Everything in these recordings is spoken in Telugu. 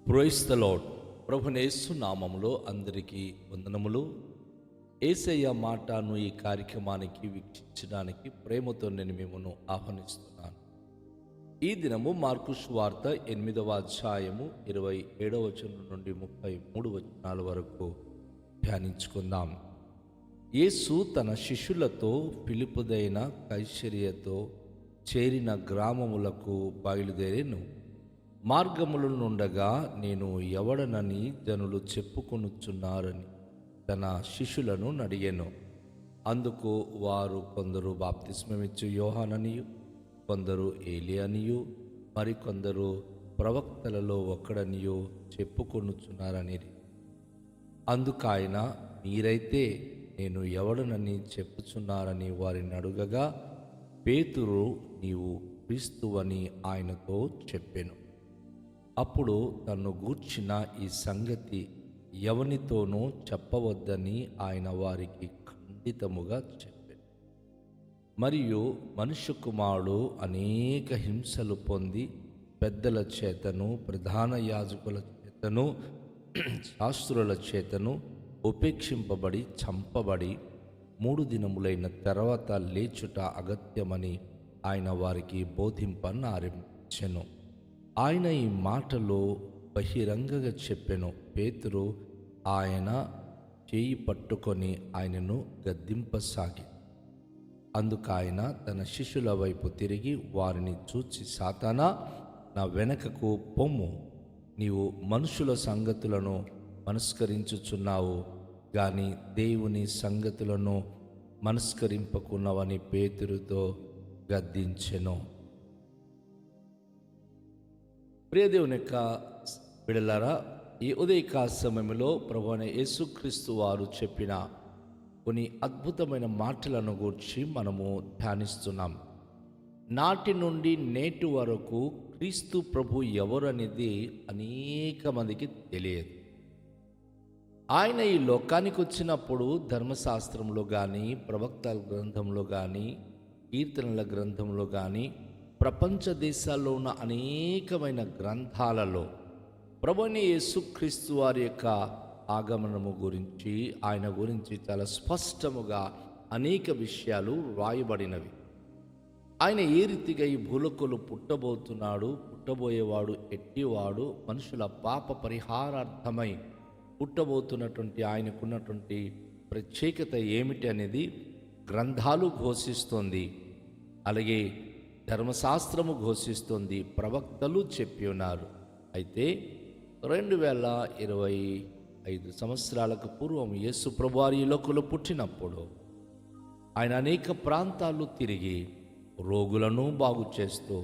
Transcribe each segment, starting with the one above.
Praise the lord. ప్రభువైన యేసు నామములో అందరికీ వందనములు. యేసయ్య మాటను ఈ కార్యక్రమానికి వీక్షించడానికి ప్రేమతో నేను మిమ్మల్ని ఆహ్వానిస్తున్నాను. ఈ దినము మార్కు సువార్త 8వ అధ్యాయము 27వ వచనం నుండి 33 వచనాల వరకు ధ్యానించుకుందాం. యేసు తన శిష్యులతో ఫిలిప్పుదైన కైసరియతో చేరిన గ్రామములకు బయలుదేరెను. మార్గముల నుండగా నేను ఎవడనని జనులు చెప్పుకొనుచున్నారని తన శిష్యులను అడిగెను. అందుకు వారు కొందరు బాప్తిస్మమిచ్చు యోహాననియు, కొందరు ఏలియానియు, మరికొందరు ప్రవక్తలలో ఒకడనియో చెప్పుకొనుచున్నారని. అందుకాయన, మీరైతే నేను ఎవడనని చెప్పుచున్నారని వారిని అడుగగా, పేతురు నీవు క్రీస్తువని ఆయనతో చెప్పెను. అప్పుడు తన్ను గూర్చిన ఈ సంగతి ఎవనితోనూ చెప్పవద్దని ఆయన వారికి ఖండితముగా చెప్పాను. మరియు మనుష్య కుమారుడు అనేక హింసలు పొంది పెద్దల చేతను, ప్రధాన యాజకుల చేతను, శాస్త్రుల చేతను ఉపేక్షింపబడి చంపబడి 3 దినములైన తర్వాత లేచుట అగత్యమని ఆయన వారికి బోధింపనారంభించెను. ఆయన ఈ మాటలో బహిరంగంగా చెప్పెను. పేతురు ఆయన చేయి పట్టుకొని ఆయనను గద్దింపసాగి. అందుకాయన తన శిష్యుల వైపు తిరిగి వారిని చూచి, సాతానా, నా వెనకకు పొమ్ము. నీవు మనుషుల సంగతులను మనస్కరించుచున్నావు గాని దేవుని సంగతులను మనస్కరింపకున్నవని పేతురుతో గద్దించెను. ప్రియదేవుని యొక్క బిడ్డలారా, ఈ ఉదయకాల సమయంలో ప్రభువైన యేసుక్రీస్తు వారు చెప్పిన కొన్ని అద్భుతమైన మాటలను గురించి మనము ధ్యానిస్తున్నాం. నాటి నుండి నేటి వరకు క్రీస్తు ప్రభు ఎవరు అనేది అనేక మందికి తెలియదు. ఆయన ఈ లోకానికి వచ్చినప్పుడు ధర్మశాస్త్రంలో కానీ, ప్రవక్తల గ్రంథంలో కానీ, కీర్తనల గ్రంథంలో కానీ, ప్రపంచ దేశాల్లో ఉన్న అనేకమైన గ్రంథాలలో ప్రభువైన యేసుక్రీస్తు వారి యొక్క ఆగమనము గురించి, ఆయన గురించి చాలా స్పష్టముగా అనేక విషయాలు రాయబడినవి. ఆయన ఏ రీతిగా ఈ భూలోకంలో పుట్టబోతున్నాడు, పుట్టబోయేవాడు ఎట్టివాడు, మనుషుల పాప పరిహారార్థమై పుట్టబోతున్నటువంటి ఆయనకున్నటువంటి ప్రత్యేకత ఏమిటి అనేది గ్రంథాలు ఘోషిస్తోంది. అలాగే ధర్మశాస్త్రము ఘోషిస్తుంది, ప్రవక్తలు చెప్పి ఉన్నారు. అయితే 2025 సంవత్సరాలకు పూర్వం యేసు ప్రభువారు ఈ లోకంలో పుట్టినప్పుడు ఆయన అనేక ప్రాంతాలు తిరిగి రోగులను బాగు చేస్తూ,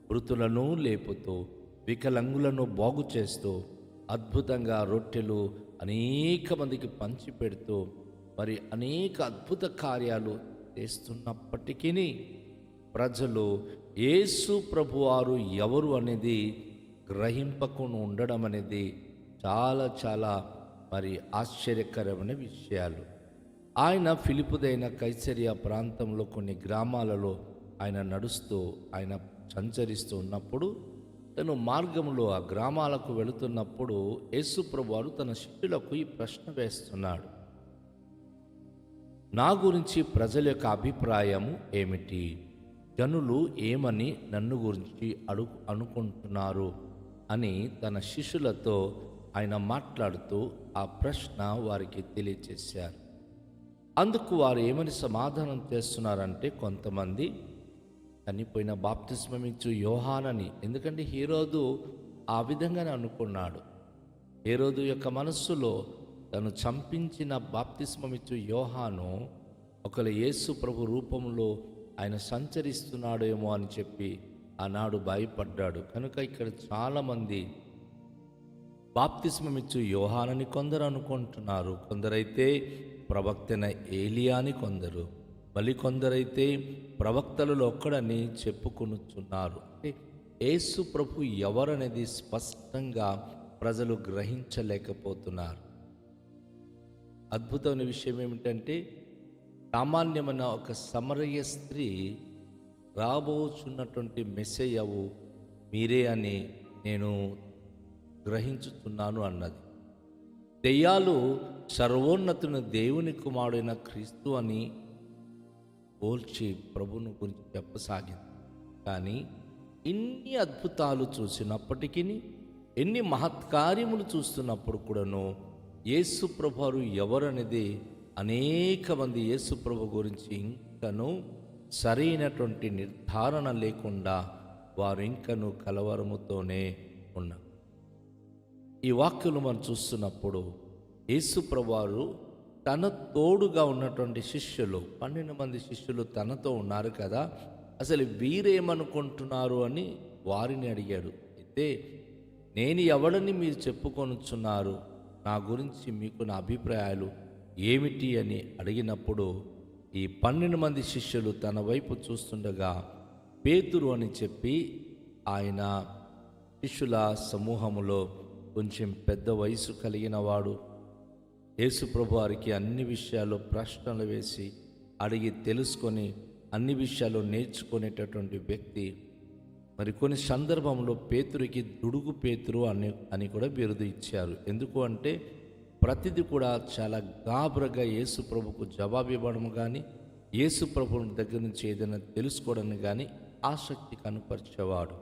మృతులను లేపుతూ, వికలాంగులను బాగు చేస్తూ, అద్భుతంగా రొట్టెలు అనేక మందికి పంచిపెడుతూ మరి అనేక అద్భుత కార్యాలు చేస్తున్నప్పటికీ ప్రజలు యేసు ప్రభువారు ఎవరు అనేది గ్రహింపకుండా ఉండడం అనేది చాలా మరి ఆశ్చర్యకరమైన విషయాలు. ఆయన ఫిలిప్పుదైన కైసరియా ప్రాంతంలో కొన్ని గ్రామాలలో ఆయన నడుస్తూ, ఆయన సంచరిస్తూ ఉన్నప్పుడు, తను మార్గంలో ఆ గ్రామాలకు వెళుతున్నప్పుడు యేసు ప్రభువారు తన శిష్యులకు ఈ ప్రశ్న వేస్తున్నాడు. నా గురించి ప్రజల యొక్క అభిప్రాయం ఏమిటి? జనులు ఏమని నన్ను గురించి అనుకుంటున్నారు అని తన శిష్యులతో ఆయన మాట్లాడుతూ ఆ ప్రశ్న వారికి తెలియచేశారు. అందుకు వారు ఏమని సమాధానం చేస్తున్నారంటే, కొంతమంది చనిపోయిన బాప్తిస్మమిచ్చు యోహానని. ఎందుకంటే హేరోదు ఆ విధంగానే అనుకున్నాడు. హేరోదు యొక్క మనస్సులో తను చంపించిన బాప్తిస్మమిచ్చు యోహాను ఒకవేళ యేసు ప్రభు రూపంలో ఆయన సంచరిస్తున్నాడేమో అని చెప్పి ఆనాడు భయపడ్డాడు. కనుక ఇక్కడ చాలామంది బాప్తిస్మమిచ్చు యోహానని కొందరు అనుకుంటున్నారు, కొందరైతే ప్రవక్తైన ఏలియా అని కొందరు, మళ్ళీ కొందరైతే ప్రవక్తలలో ఒక్కడని చెప్పుకొనుచున్నారు. అంటే యేసు ప్రభు ఎవరనేది స్పష్టంగా ప్రజలు గ్రహించలేకపోతున్నారు. అద్భుతమైన విషయం ఏమిటంటే, సామాన్యమైన ఒక సమరయ స్త్రీ రాబోచున్నటువంటి మెస్సయ్యవు మీరే అని నేను గ్రహించుతున్నాను అన్నది. దెయ్యాలు సర్వోన్నతుని దేవుని కుమారుడైన క్రీస్తు అని పోల్చి ప్రభువును గురించి చెప్పసాగింది. కానీ ఇన్ని అద్భుతాలు చూసినప్పటికీ, ఎన్ని మహత్కార్యములు చూస్తున్నప్పుడు కూడాను యేసు ప్రభువారు ఎవరనేది అనేక మంది యేసు ప్రభు గురించి ఇంకను సరైనటువంటి నిర్ధారణ లేకుండా వారు ఇంకను కలవరముతోనే ఉన్నారు. ఈ వాక్యలు మనం చూస్తున్నప్పుడు యేసు ప్రభువారు తన తోడుగా ఉన్నటువంటి శిష్యులు, 12 మంది శిష్యులు తనతో ఉన్నారు కదా, అసలు వీరేమనుకుంటున్నారు అని వారిని అడిగాడు. అయితే నేను ఎవడని మీరు చెప్పుకొనుచున్నారు, నా గురించి మీకు నా అభిప్రాయాలు ఏమిటి అని అడిగినప్పుడు ఈ 12 మంది శిష్యులు తన వైపు చూస్తుండగా పేతురు అని చెప్పి, ఆయన శిష్యుల సమూహములో కొంచెం పెద్ద వయసు కలిగిన వాడు, యేసు ప్రభు వారికి అన్ని విషయాల్లో ప్రశ్నలు వేసి అడిగి తెలుసుకొని అన్ని విషయాలు నేర్చుకునేటటువంటి వ్యక్తి. మరి కొన్ని సందర్భంలో పేతురికి దుడుగు పేతురు అని కూడా బిరుదు ఇచ్చారు. ఎందుకు అంటే ప్రతిదీ కూడా చాలా గాబరగా యేసు ప్రభుకు జవాబు ఇవ్వడం కానీ, యేసు ప్రభు దగ్గర నుంచి ఏదైనా తెలుసుకోవడానికి కానీ ఆసక్తి కనపరిచేవాడు.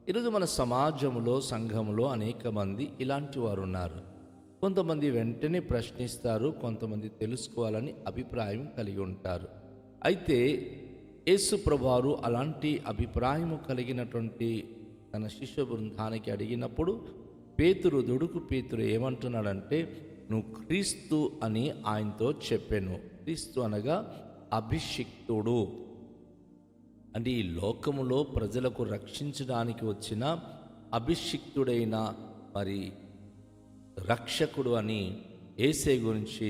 ఈరోజు మన సమాజంలో, సంఘంలో అనేక మంది ఇలాంటి వారు ఉన్నారు. కొంతమంది వెంటనే ప్రశ్నిస్తారు, కొంతమంది తెలుసుకోవాలని అభిప్రాయం కలిగి ఉంటారు. అయితే యేసు ప్రభువారు అలాంటి అభిప్రాయము కలిగినటువంటి తన శిష్య బృందానికి అడిగినప్పుడు పేతురు, దుడుకు పేతురు ఏమంటున్నాడంటే, నువ్వు క్రీస్తు అని ఆయనతో చెప్పాను. క్రీస్తు అనగా అభిషిక్తుడు, అంటే ఈ లోకములో ప్రజలకు రక్షించడానికి వచ్చిన అభిషిక్తుడైన మరి రక్షకుడు అని యేసే గురించి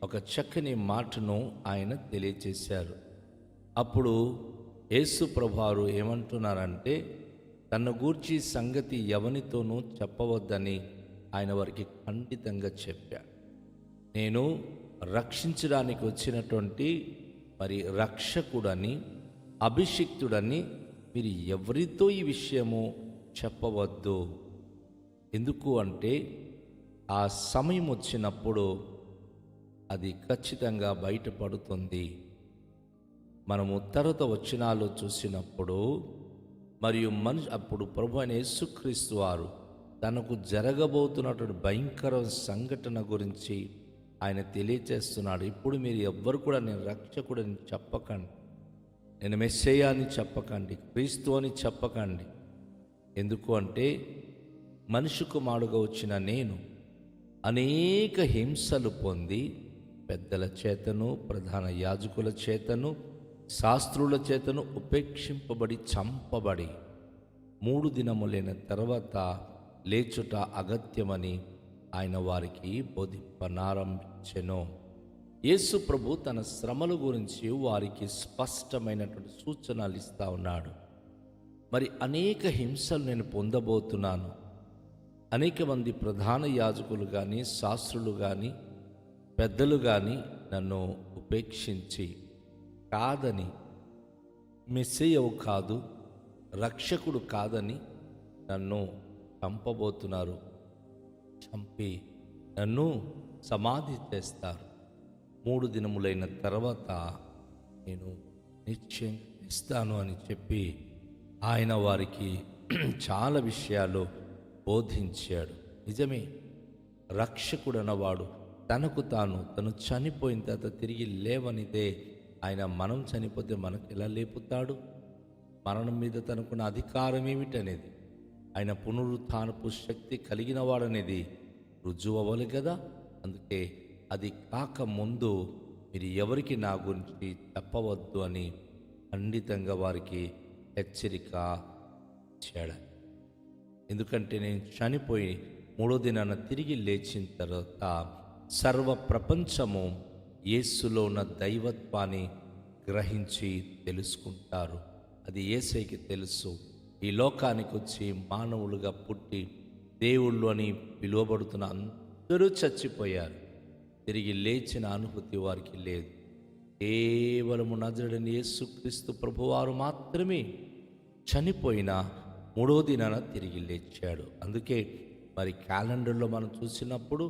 ఒక చక్కని మాటను ఆయన తెలియచేశారు. అప్పుడు యేసు ప్రభువారు ఏమంటున్నారంటే, తన గూర్చి సంగతి ఎవనితోనూ చెప్పవద్దని ఆయన వారికి ఖండితంగా చెప్పాడు. నేను రక్షించడానికి వచ్చినటువంటి మరి రక్షకుడని, అభిషిక్తుడని మీరు ఎవరితో ఈ విషయము చెప్పవద్దు. ఎందుకు అంటే ఆ సమయం వచ్చినప్పుడు అది ఖచ్చితంగా బయటపడుతుంది. మనము తర్వాత వచనాలు చూసినప్పుడు మరియు అప్పుడు ప్రభు అయిన యేసుక్రీస్తు వారు తనకు జరగబోతున్నటువంటి భయంకర సంఘటన గురించి ఆయన తెలియచేస్తున్నాడు. ఇప్పుడు మీరు ఎవ్వరు కూడా నేను రక్షకుడని చెప్పకండి, నేను మెస్సయ్య అని చెప్పకండి, క్రీస్తు అని చెప్పకండి. ఎందుకు అంటే మనిషి కుమారుడుగా వచ్చిన నేను అనేక హింసలు పొంది పెద్దల చేతను, ప్రధాన యాజకుల చేతను, శాస్త్రుల చేతను ఉపేక్షింపబడి చంపబడి 3 దినములైన తర్వాత లేచుట అగత్యమని ఆయన వారికి బోధింపనారంభించెను. యేసు ప్రభు తన శ్రమల గురించి వారికి స్పష్టమైనటువంటి సూచనలు ఇస్తా ఉన్నాడు. మరి అనేక హింసలు నేను పొందబోతున్నాను. అనేక మంది ప్రధాన యాజకులు కానీ, శాస్త్రులు కానీ, పెద్దలు కానీ నన్ను ఉపేక్షించి కాదని, మెస్సయ్యవు కాదు, రక్షకుడు కాదని నన్ను చంపబోతున్నారు. చంపి నన్ను సమాధి చేస్తారు. 3 దినములైన తర్వాత నేను నిశ్చయం ఇస్తాను అని చెప్పి ఆయన వారికి చాలా విషయాలు బోధించాడు. నిజమే, రక్షకుడు అన్నవాడు తను చనిపోయిన తర్వాత తిరిగి లేవనిదే ఆయన. మనం చనిపోతే మనకు ఎలా లేపుతాడు? మరణం మీద తనకున్న అధికారం ఏమిటనేది, ఆయన పునరుత్థానపు శక్తి కలిగిన వాడనేది రుజువు అవ్వాలి కదా. అందుకే అది కాక ముందు మీరు ఎవరికి నా గురించి చెప్పవద్దు అని ఖండితంగా వారికి హెచ్చరిక చేయడం. ఎందుకంటే నేను చనిపోయి 3వ దినాన తిరిగి లేచిన తర్వాత సర్వ ప్రపంచము యేసులో ఉన్న దైవత్వాన్ని గ్రహించి తెలుసుకుంటారు. అది యేసయ్యకి తెలుసు. ఈ లోకానికి వచ్చి మానవులుగా పుట్టి దేవుళ్ళు అని పిలువబడుతున్న అందరూ చచ్చిపోయారు. తిరిగి లేచిన అనుభూతి వారికి లేదు. కేవలము నజరుడైన యేసుక్రీస్తు ప్రభువారు మాత్రమే చనిపోయిన 3వ దినాన తిరిగి లేచాడు. అందుకే మరి క్యాలెండర్లో మనం చూసినప్పుడు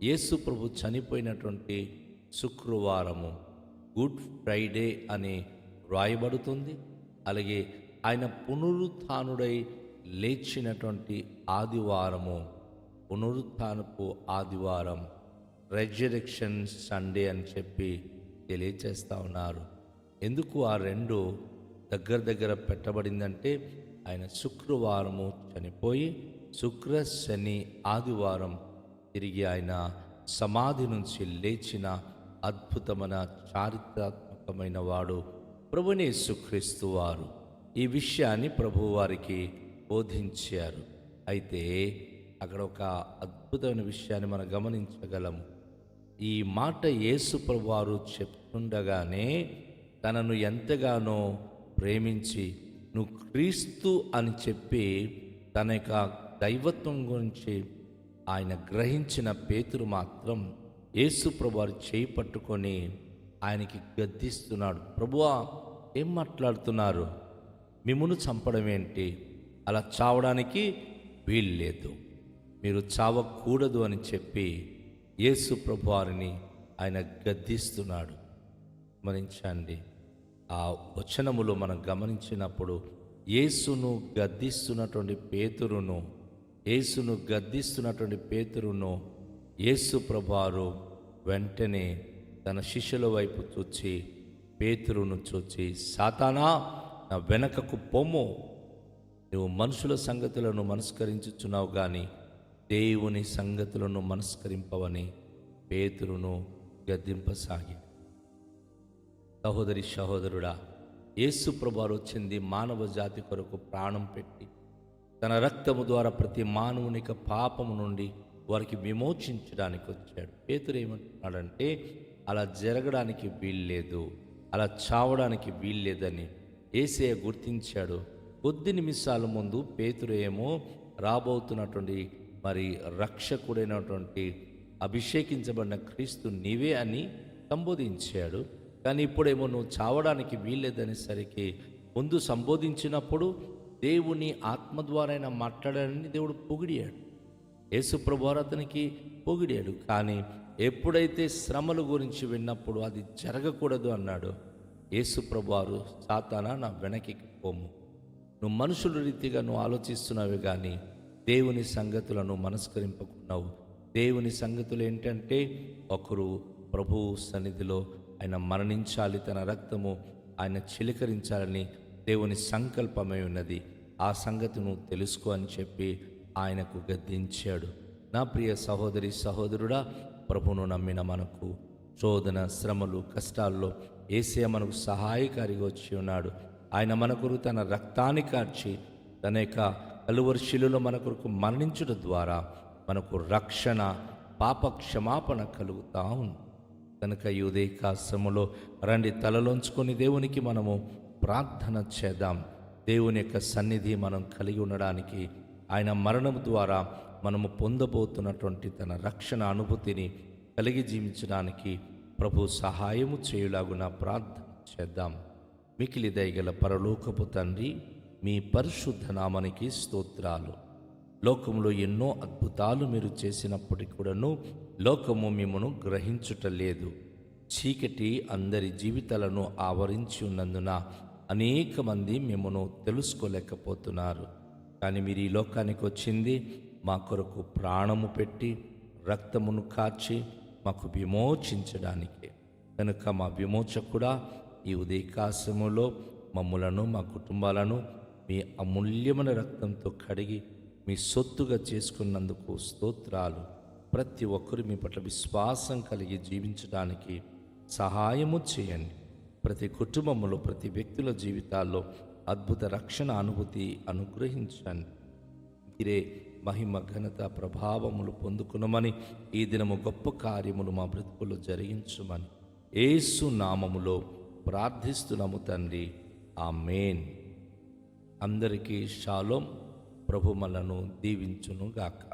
యేసు ప్రభు చనిపోయినటువంటి శుక్రవారము గుడ్ ఫ్రైడే అని వ్రాయబడుతుంది. అలాగే ఆయన పునరుత్థానుడై లేచినటువంటి ఆదివారము పునరుత్థానపు ఆదివారం, రెజరెక్షన్ సండే అని చెప్పి తెలియచేస్తూ ఉన్నారు. ఎందుకు ఆ రెండు దగ్గర పెట్టబడిందంటే ఆయన శుక్రవారము చనిపోయి శుక్ర శని ఆదివారం తిరిగి ఆయన సమాధి నుంచి లేచిన అద్భుతమైన చారిత్రాత్మకమైన వాడు ప్రభువైన యేసుక్రీస్తు వారు. ఈ విషయాన్ని ప్రభువు వారికి బోధించారు. అయితే అక్కడ ఒక అద్భుతమైన విషయాన్ని మనం గమనించగలము. ఈ మాట యేసు ప్రభు వారు చెప్తుండగానే తనను ఎంతగానో ప్రేమించి నువ్వు క్రీస్తు అని చెప్పి తన యొక్క దైవత్వం గురించి ఆయన గ్రహించిన పేతురు మాత్రం యేసు ప్రభు వారు చేయి పట్టుకొని ఆయనకి గద్దిస్తున్నాడు. ప్రభువా, ఏం మాట్లాడుతున్నారు? మిమ్మును చంపడం ఏంటి? అలా చావడానికి వీల్లేదు, మీరు చావకూడదు అని చెప్పి యేసు ప్రభు వారిని ఆయన గద్దిస్తున్నాడు. గమనించండి, ఆ వచనములో మనం గమనించినప్పుడు యేసును గద్దిస్తున్నటువంటి పేతురును యేసు ప్రభు వారు వెంటనే తన శిష్యుల వైపు చూచి పేతురును చూచి, సాతానా, నా వెనకకు పొమ్ము, నువ్వు మనుషుల సంగతులను మనస్కరించుచున్నావు కానీ దేవుని సంగతులను మనస్కరింపవని పేతురును గద్దింపసాగి. సహోదరి సహోదరుడా, యేసు ప్రభువారు వచ్చింది మానవ జాతి కొరకు ప్రాణం పెట్టి తన రక్తము ద్వారా ప్రతి మానవునిక పాపము నుండి వారికి విమోచించడానికి వచ్చాడు. పేతురు ఏమంటున్నాడంటే అలా జరగడానికి వీల్లేదు, అలా చావడానికి వీల్లేదని యేసయ్య గుర్తించాడు. కొద్ది నిమిషాల ముందు పేతురు ఏమో రాబోతున్నటువంటి మరి రక్షకుడైనటువంటి అభిషేకించబడిన క్రీస్తు నీవే అని సంబోధించాడు. కానీ ఇప్పుడేమో నువ్వు చావడానికి వీల్లేదనేసరికి ముందు సంబోధించినప్పుడు దేవుని ఆత్మ ద్వారా మాట్లాడాలని దేవుడు పొగిడాడు. యేసు ప్రభువారు అతనికి పొగిడాడు. కానీ ఎప్పుడైతే శ్రమల గురించి విన్నప్పుడు అది జరగకూడదు అన్నాడు. యేసు ప్రభువారు, సాతానా, నా వెనక్కి పోము, నువ్వు మనుషుల రీతిగా నువ్వు ఆలోచిస్తున్నావు కానీ దేవుని సంగతులను మనస్కరింపకున్నావు. దేవుని సంగతులు ఏంటంటే ఒకరు ప్రభు సన్నిధిలో ఆయన మరణించాలి, తన రక్తము ఆయన చిలకరించాలని దేవుని సంకల్పమై ఉన్నది. ఆ సంగతి నువ్వు తెలుసుకో అని చెప్పి ఆయనకు గద్దించాడు. నా ప్రియ సహోదరి సహోదరుడా, ప్రభువును నమ్మిన మనకు శోధన, శ్రమలు, కష్టాల్లో యేసయ్య మనకు సహాయకారిగా వచ్చి ఉన్నాడు. ఆయన మన కొరకు తన రక్తాన్ని కార్చి తన యొక్క కలువరి శిలువలో మన కొరకు మరణించడం ద్వారా మనకు రక్షణ, పాప క్షమాపణ కలుగుతా ఉంది. కనుక ఈ ఉదయకాలములో రండి, తలలోంచుకొని దేవునికి మనము ప్రార్థన చేద్దాం. దేవుని యొక్క సన్నిధి మనం కలిగి ఉండడానికి, ఆయన మరణం ద్వారా మనము పొందబోతున్నటువంటి తన రక్షణ అనుభూతిని కలిగి జీవించడానికి ప్రభు సహాయము చేయులాగున ప్రార్థన చేద్దాం. మికిలి దయగల పరలోకపు తండ్రి, మీ పరిశుద్ధ నామానికి స్తోత్రాలు. లోకంలో ఎన్నో అద్భుతాలు మీరు చేసినప్పటికీ కూడాను లోకము మిమ్మను గ్రహించుటలేదు. చీకటి అందరి జీవితాలను ఆవరించి ఉన్నందున అనేక మంది మిమ్మను తెలుసుకోలేకపోతున్నారు. కానీ మీరు ఈ లోకానికి వచ్చింది మా కొరకు ప్రాణము పెట్టి రక్తమును కార్చి మాకు విమోచించడానికి. కనుక మా విమోచకుడా, ఈ ఉదయకాశములో మమ్ములను, మా కుటుంబాలను మీ అమూల్యమైన రక్తంతో కడిగి మీ సొత్తుగా చేసుకున్నందుకు స్తోత్రాలు. ప్రతి ఒక్కరు మీ పట్ల విశ్వాసం కలిగి జీవించడానికి సహాయము చేయండి. ప్రతి కుటుంబంలో, ప్రతి వ్యక్తుల జీవితాల్లో అద్భుత రక్షణ అనుభూతి అనుగ్రహించండి. మీరే మహిమ, ఘనత, ప్రభావములు పొందుకునమని, ఈ దినము గొప్ప కార్యములు మా బ్రతుకుల్లో జరిగించమని యేసు నామములో ప్రార్థిస్తున్నాము తండ్రి, ఆమేన్. అందరికీ షాలోం. ప్రభు మనను దీవించును గాక.